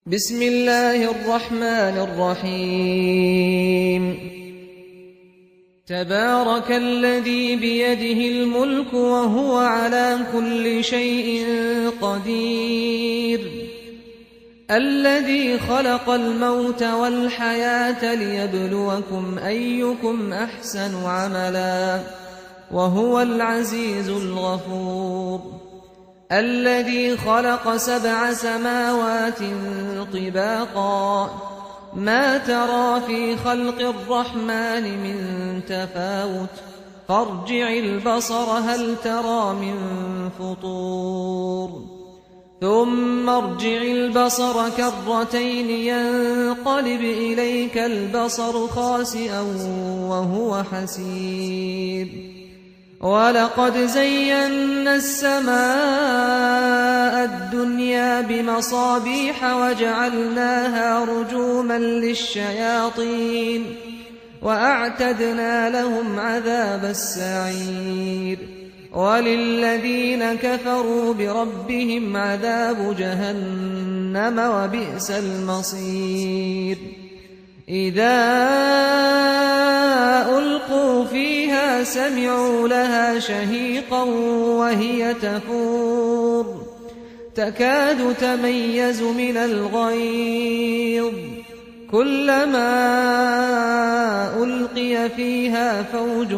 بسم الله الرحمن الرحيم تبارك الذي بيده الملك وهو على كل شيء قدير الذي خلق الموت والحياة ليبلوكم أيكم أحسن عملا وهو العزيز الغفور الذي خلق 7 سماوات طباقا ما ترى في خلق الرحمن من تفاوت فارجع البصر هل ترى من فطور ثم ارجع البصر كرتين ينقلب إليك البصر خاسئا وهو حسير ولقد زينا السماء الدنيا بمصابيح وجعلناها رجوما للشياطين وأعتدنا لهم عذاب السعير وللذين كفروا بربهم عذاب جهنم وبئس المصير إذا ألقوا فيها سمعوا لها شهيقا وهي تفور تكاد تميز من الغيظ كلما ألقي فيها فوج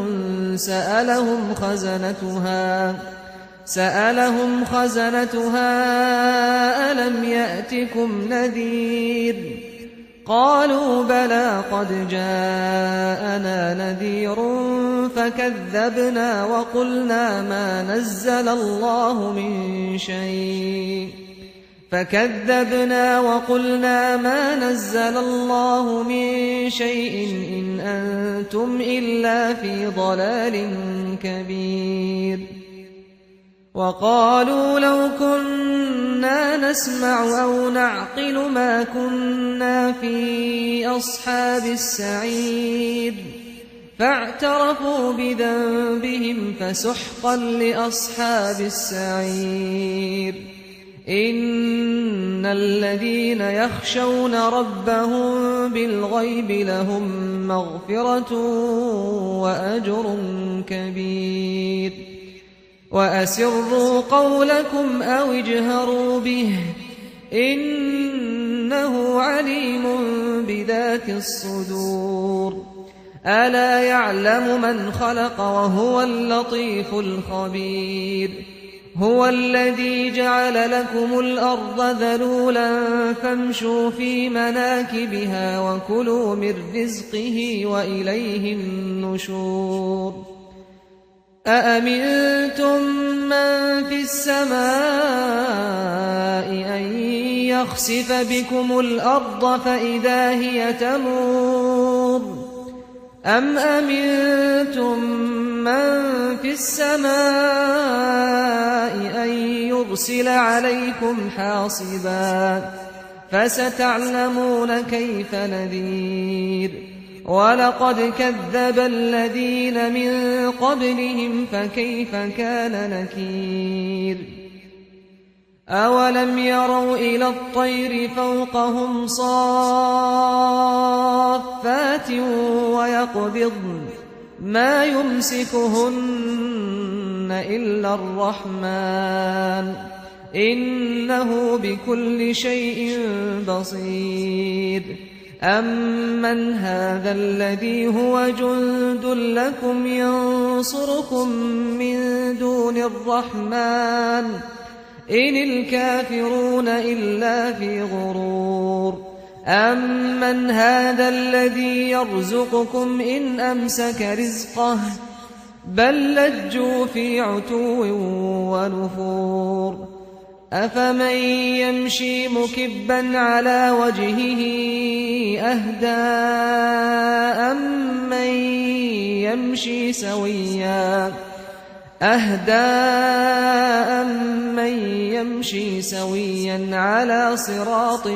سألهم خزنتها ألم يأتكم نذير قالوا بلى قد جاءنا نذير فكذبنا وقلنا ما نزل الله من شيء إن أنتم إلا في ضلال كبير وقالوا لو كنا نسمع أو نعقل ما كنا في أصحاب السعير فاعترفوا بذنبهم فسحقا لأصحاب السعير إن الذين يخشون ربهم بالغيب لهم مغفرة وأجر كبير وأسروا قولكم أو اجهروا به إنه عليم بذات الصدور ألا يعلم من خلق وهو اللطيف الخبير هو الذي جعل لكم الأرض ذلولا فامشوا في مناكبها وكلوا من رزقه وإليه النشور أأمنتم من في السماء أن يخسف بكم الأرض فإذا هي تمور أم أمنتم من في السماء أن يرسل عليكم حاصبا فستعلمون كيف نذير ولقد كذب الذين من قبلهم فكيف كان نكير أولم يروا إلى الطير فوقهم صافات ويقبضن ما يمسكهن إلا الرحمن إنه بكل شيء بصير أمن هذا الذي هو جند لكم ينصركم من دون الرحمن إن الكافرون إلا في غرور أمن هذا الذي يرزقكم إن أمسك رزقه بل لجوا في عتو ونفور أفمن يمشي مكبا على وجهه أهدى أمن يمشي سويا على صراط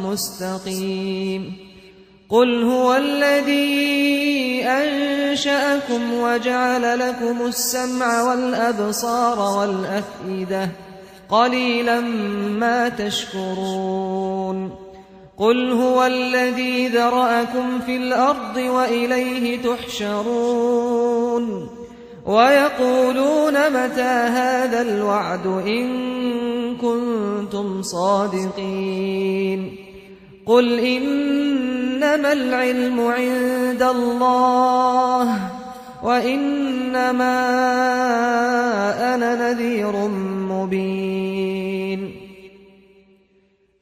مستقيم قل هو الذي أنشأكم وجعل لكم السمع والأبصار والأفئدة قليلا ما تشكرون قل هو الذي ذرأكم في الأرض وإليه تحشرون ويقولون متى هذا الوعد إن كنتم صادقين قل إنما العلم عند الله وإنما أنا نذير مبين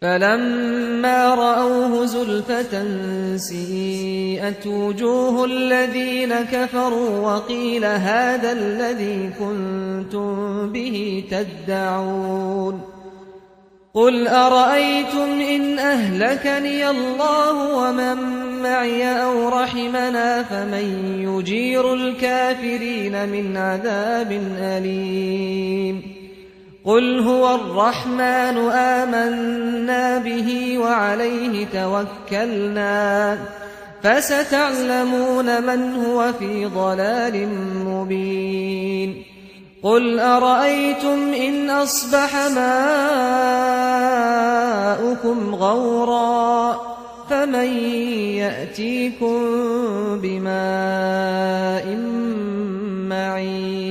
فلما رأوه زلفة سيئت وجوه الذين كفروا وقيل هذا الذي كنتم به تدعون قل أرأيتم إن أهلكني الله ومن معي أو رحمنا فمن يجير الكافرين من عذاب أليم قل هو الرحمن آمنا به وعليه توكلنا فستعلمون من هو في ضلال مبين قل أرأيتم إن أصبح ماؤكم غورا فمن يأتيكم بماء معين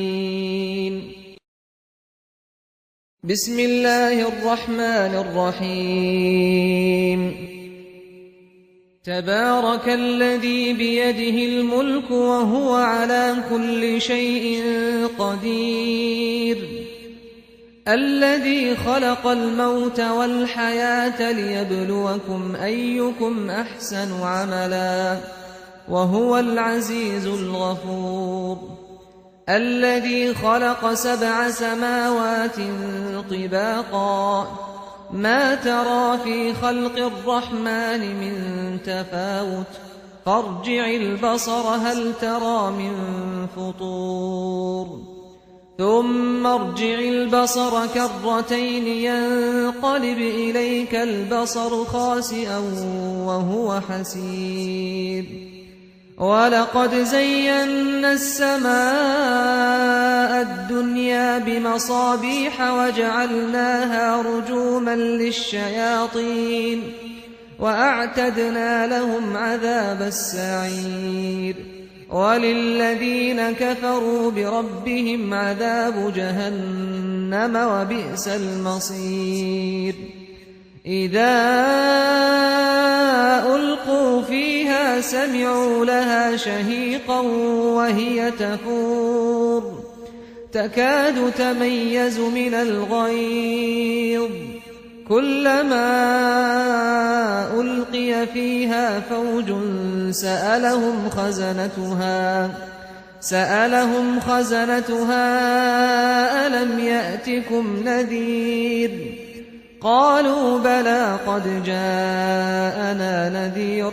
بسم الله الرحمن الرحيم تبارك الذي بيده الملك وهو على كل شيء قدير الذي خلق الموت والحياة ليبلوكم أيكم أحسن عملا وهو العزيز الغفور الذي خلق 7 سماوات طباقا ما ترى في خلق الرحمن من تفاوت فارجع البصر هل ترى من فطور ثم ارجع البصر كرتين ينقلب إليك البصر خاسئا وهو حسير ولقد زينا السماء الدنيا بمصابيح وجعلناها رجوما للشياطين وأعتدنا لهم عذاب السعير وللذين كفروا بربهم عذاب جهنم وبئس المصير إذا ألقوا فيها سمعوا لها شهيقا وهي تفور تكاد تميز من الغيظ كلما ألقي فيها فوج سألهم خزنتها ألم يأتكم نذير قالوا بلى قد جاءنا نذير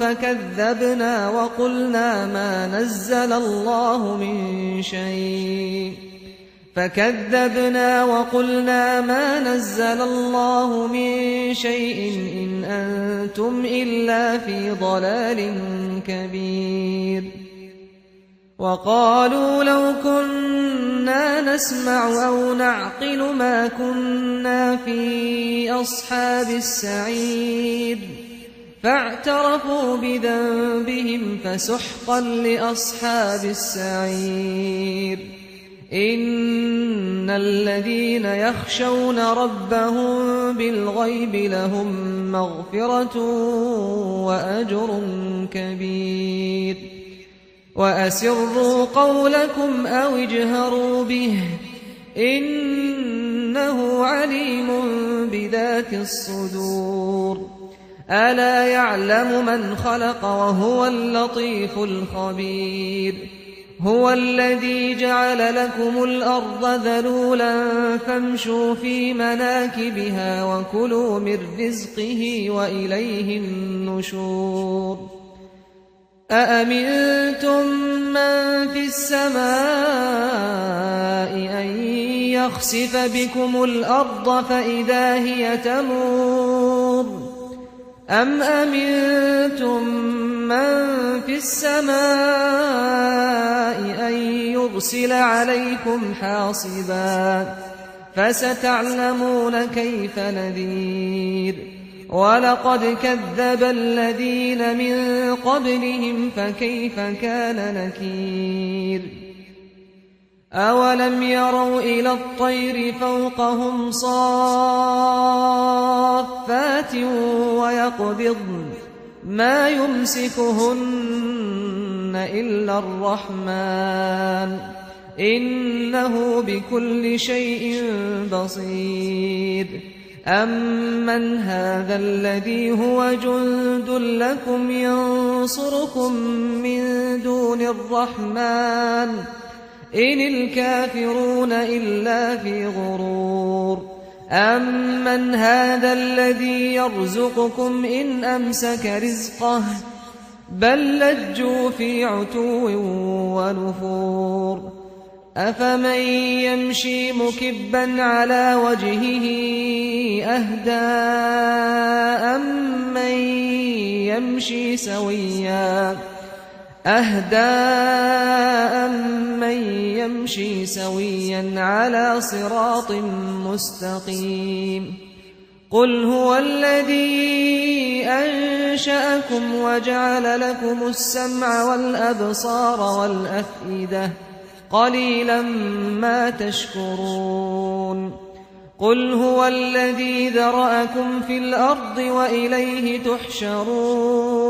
فكذبنا وقلنا ما نزل الله من شيء إن أنتم إلا في ضلال كبير وقالوا لو كنا نسمع أو نعقل ما كنا في أصحاب السعير فاعترفوا بذنبهم فسحقا لأصحاب السعير إن الذين يخشون ربهم بالغيب لهم مغفرة وأجر كبير وأسروا قولكم أو اجهروا به إنه عليم بذات الصدور ألا يعلم من خلق وهو اللطيف الخبير هو الذي جعل لكم الأرض ذلولا فامشوا في مناكبها وكلوا من رزقه وإليه النشور أأمنتم من في السماء أن يخسف بكم الأرض فإذا هي تمور أم أمنتم من في السماء أن يرسل عليكم حاصبا فستعلمون كيف نذير وَلَقَدْ كَذَّبَ الَّذِينَ مِن قَبْلِهِمْ فَكَيْفَ كَانَ نَكِيرِ أَوَلَمْ يَرَوْا إِلَى الطَّيْرِ فَوْقَهُمْ صَافَّاتٍ وَيَقْبِضْنَ مَا يُمْسِكُهُنَّ إِلَّا الرَّحْمَنُ إِنَّهُ بِكُلِّ شَيْءٍ بَصِيرٌ أَمَّنْ هَذَا الَّذِي هُوَ جُندٌ لَّكُمْ يَنصُرُكُم مِّن دُونِ الرَّحْمَنِ إِنِ الْكَافِرُونَ إِلَّا فِي غُرُورٍ أَمَّنْ هَذَا الَّذِي يَرْزُقُكُمْ إِنْ أَمْسَكَ رِزْقَهُ بَل لَّجُّوا فِي عُتُوٍّ وَنُفُورٍ أَفَمَن يَمْشِي مُكِبًّا عَلَىٰ وَجْهِهِ أَهْدَىٰ أَمَّن يَمْشِي سَوِيًّا عَلَىٰ صِرَاطٍ مُّسْتَقِيمٍ قُلْ هُوَ الَّذِي أَنشَأَكُمْ وَجَعَلَ لَكُمُ السَّمْعَ وَالْأَبْصَارَ وَالْأَفْئِدَةَ قَلِيلًا مَّا تَشْكُرُونَ قُلْ هُوَ الَّذِي ذَرَأَكُمْ فِي الْأَرْضِ وَإِلَيْهِ تُحْشَرُونَ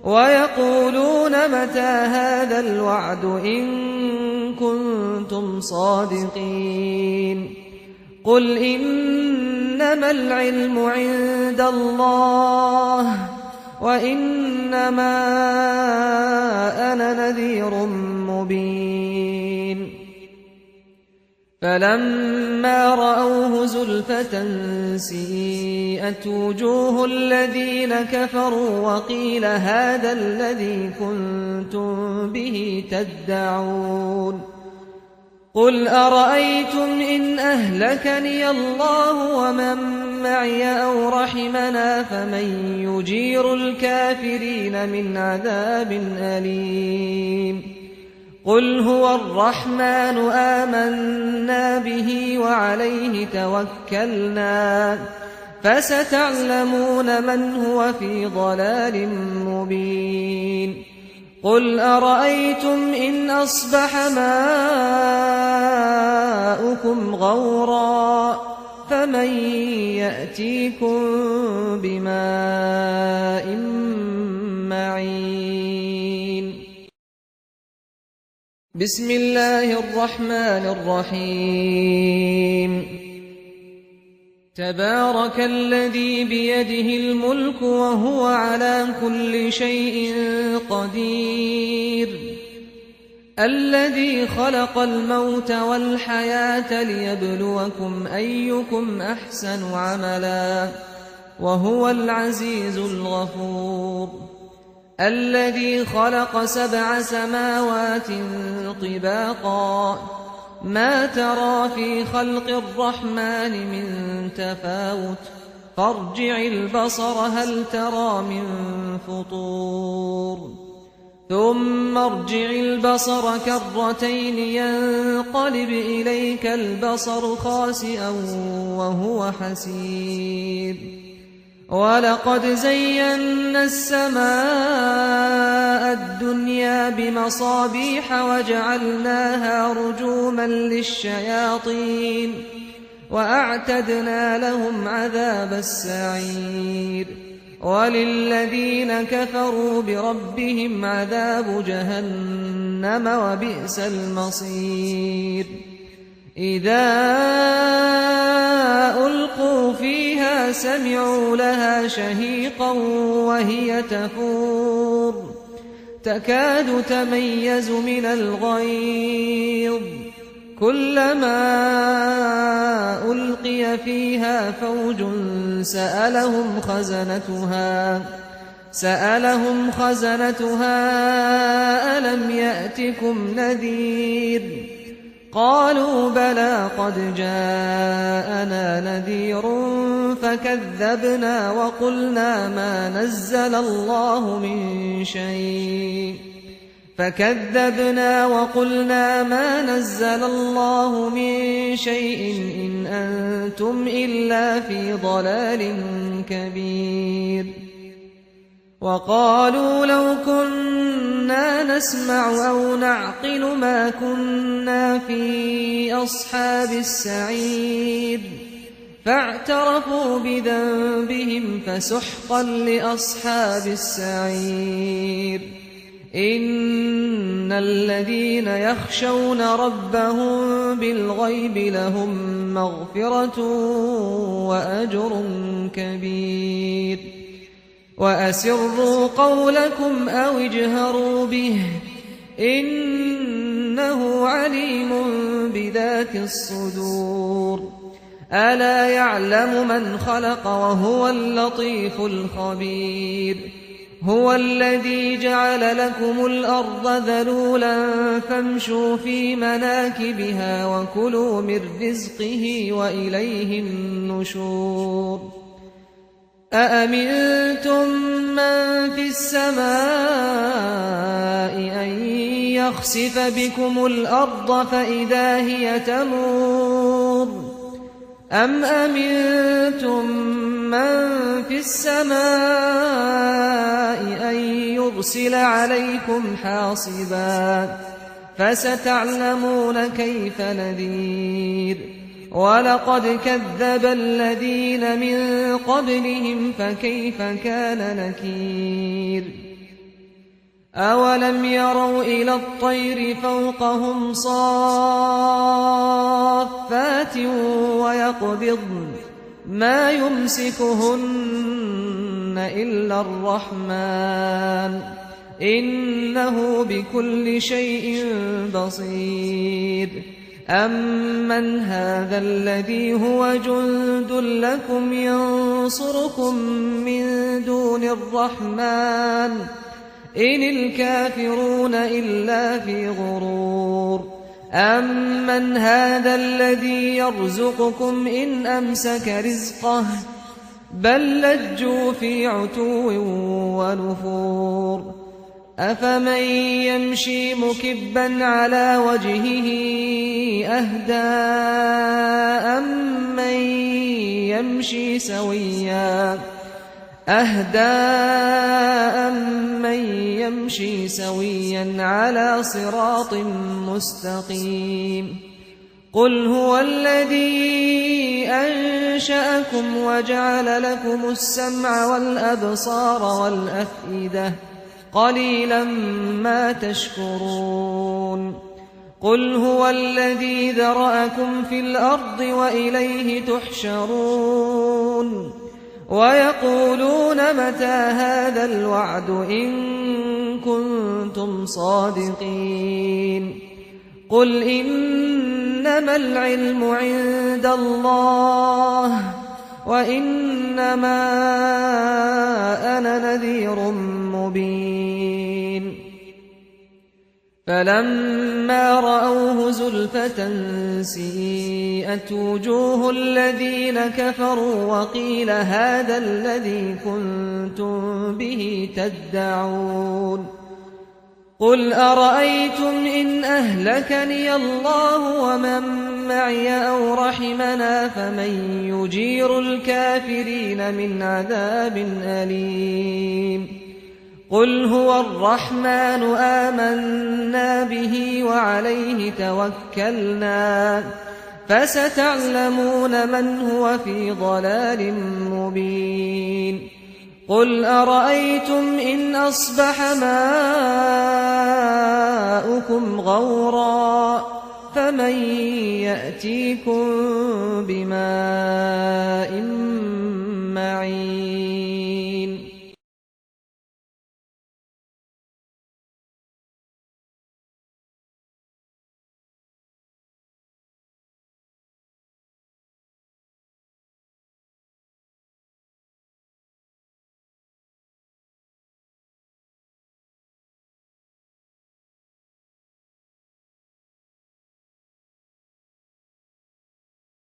وَيَقُولُونَ مَتَىٰ هَٰذَا الْوَعْدُ إِن كُنتُمْ صَادِقِينَ قُلْ إِنَّمَا الْعِلْمُ عِندَ اللَّهِ وَإِنَّمَا أَنَا نَذِيرٌ مُّبِينٌ فَلَمَّا رَأَوْهُ زُلْفَةً سِيئَتْ وُجُوهُ الَّذِينَ كَفَرُوا وَقِيلَ هَٰذَا الَّذِي كُنتُم بِهِ تَدَّعُونَ قُلْ أَرَأَيْتُمْ إِنْ أَهْلَكَنِيَ اللَّهُ وَمَن مَّعِيَ أَوْ رَحِمَنَا فَمَن يُجِيرُ الْكَافِرِينَ مِنْ عَذَابٍ أَلِيمٍ قُلْ هُوَ الرَّحْمَٰنُ آمَنَّا بِهِ وَعَلَيْهِ تَوَكَّلْنَا فَسَتَعْلَمُونَ مَنْ هُوَ فِي ضَلَالٍ مُّبِينٍ قُلْ أَرَأَيْتُمْ إِنْ أَصْبَحَ مَاؤُكُمْ غَوْرًا فَمَن يَأْتِيكُم بِمَاءٍ مَّعِينٍ بسم الله الرحمن الرحيم تبارك الذي بيده الملك وهو على كل شيء قدير الذي خلق الموت والحياة ليبلوكم أيكم أحسن عملا وهو العزيز الغفور الذي خلق 7 سماوات طباقا ما ترى في خلق الرحمن من تفاوت فارجع البصر هل ترى من فطور ثم ارجع البصر كرتين ينقلب إليك البصر خاسئا وهو حسير وَلَقَدْ زَيَّنَّا السَّمَاءَ الدُّنْيَا بِمَصَابِيحَ وَجَعَلْنَاهَا رُجُومًا لِّلشَّيَاطِينِ وَأَعْتَدْنَا لَهُمْ عَذَابَ السَّعِيرِ وَلِلَّذِينَ كَفَرُوا بِرَبِّهِمْ عَذَابُ جَهَنَّمَ وَبِئْسَ الْمَصِيرُ إِذَا أُلْقُوا فِيهَا سَمِعُوا لَهَا شَهِيقًا وَهِيَ تَفُورُ تَكَادُ تَمَيَّزُ مِنَ الْغَيْظِ كُلَّمَا أُلْقِيَ فِيهَا فَوْجٌ سَأَلَهُمْ خَزَنَتُهَا أَلَمْ يَأْتِكُمْ نَذِيرٌ قالوا بلى قد جاءنا نذير فكذبنا وقلنا ما نزل الله من شيء فكذبنا وقلنا ما نزل الله من شيء إن أنتم إلا في ضلال كبير وقالوا لو كنا نسمع أو نعقل ما كنا في أصحاب السعير فاعترفوا بذنبهم فسحقا لأصحاب السعير إن الذين يخشون ربهم بالغيب لهم مغفرة وأجر كبير وأسروا قولكم أو اجهروا به إنه عليم بذات الصدور ألا يعلم من خلق وهو اللطيف الخبير هو الذي جعل لكم الأرض ذلولا فامشوا في مناكبها وكلوا من رزقه وإليه النشور أأمنتم من في السماء أن يخسف بكم الأرض فإذا هي تمور أم أمنتم من في السماء أن يرسل عليكم حاصبا فستعلمون كيف نذير ولقد كذب الذين من قبلهم فكيف كان نكير أولم يروا إلى الطير فوقهم صافات ويقبضن ما يمسكهن إلا الرحمن إنه بكل شيء بصير أمن هذا الذي هو جند لكم ينصركم من دون الرحمن إن الكافرون إلا في غرور أمن هذا الذي يرزقكم إن أمسك رزقه بل لجوا في عتو ونفور أفمن يمشي مكبا على وجهه أهدى أمن يمشي سويا على صراط مستقيم قل هو الذي أنشأكم وجعل لكم السمع والأبصار والأفئدة قليلا ما تشكرون قل هو الذي ذرأكم في الأرض وإليه تحشرون ويقولون متى هذا الوعد إن كنتم صادقين قل إنما العلم عند الله وإنما أنا نذير مبين فلما رأوه زلفة سيئت وجوه الذين كفروا وقيل هذا الذي كنتم به تدعون قل أرأيتم إن أهلكني الله ومن معي أو رحمنا فمن يجير الكافرين من عذاب أليم قل هو الرحمن آمنا به وعليه توكلنا فستعلمون من هو في ضلال مبين قل أرأيتم إن أصبح ماؤكم غورا فمن يأتيكم بماء معين